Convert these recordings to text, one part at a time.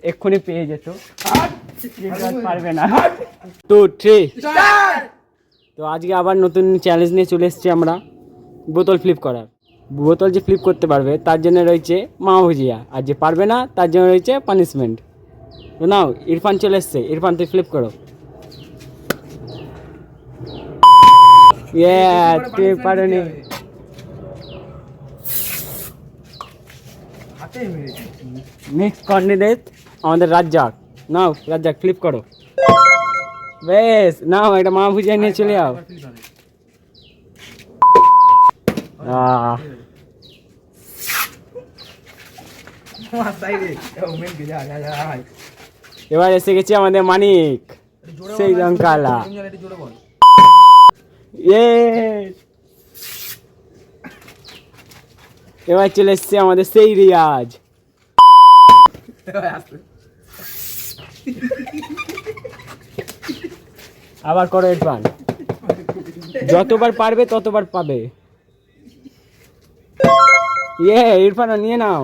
এক্ষুনি পেয়ে যেত, পারবে না। 2 3 তো আজকে আবার নতুন চ্যালেঞ্জ নিয়ে চলে এসেছি আমরা, বোতল ফ্লিপ করার। বোতল যে ফ্লিপ করতে পারবে তার জন্য রয়েছে মামা ভুজিয়া, আর যে পারবে না তার জন্য রয়েছে পানিশমেন্ট। তো নাও, ইরফান চলে এসছে, ইরফান তুই ফ্লিপ করো। তুই পারোনি। নেক্সট ক্যান্ডিডেট আমাদের রাজ্জাক। নাও রাজ্জাক ফ্লিপ করো। বেশ, নাও এটা মামা ভুজিয়া নিয়ে চলে যাও। এবার এসে গেছি আমাদের মানিক, সেই রংকালা। এবার চলে এসছে আমাদের সেই রিয়াজ। আবার করো ইরফান, যতবার পারবে ততবার পাবে। ইরফান নিয়ে নাও।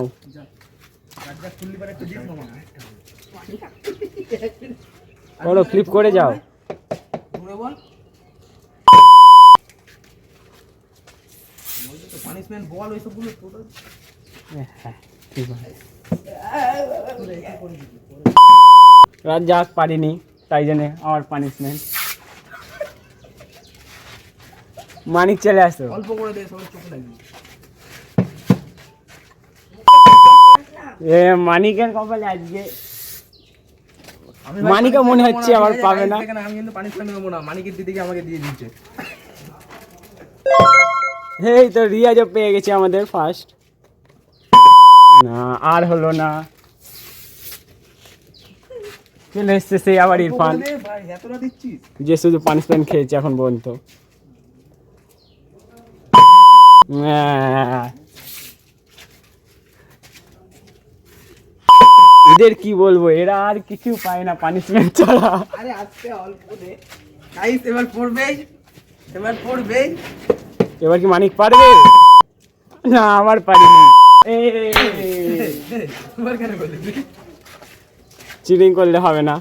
করো, ফ্লিপ করে যাও। রাজ্জাক পারিনি, তাই জন্য আমার পানিশমেন্ট। মানিক চলে আসো। অল্প করে দে, সবাই চোখে লাগবে। মানিকের কপালে আজকে, মানিকা মনে হচ্ছে আবার পাবে না। আমি কিন্তু পানিশমেন্ট নেবো না, মানিকের দিদিকে আমাকে দিয়ে দিচ্ছে। এই তো রিয়াজও পেয়ে গেছে আমাদের ফার্স্ট। না, আর হলো না। চলে এসছে সেই আবার ইরফান, যে শুধু পানিশমেন্ট খেয়েছে এখন পর্যন্ত। এদের কি বলবো, এরা আর কিছু পায় না পানিশমেন্ট ছাড়া। আরে আজকে অল্প দে গাইস, এবার পড়বে, এবার কি মানিক পারবে? না, আমার পারিনি। চিটিং করলে হবে না।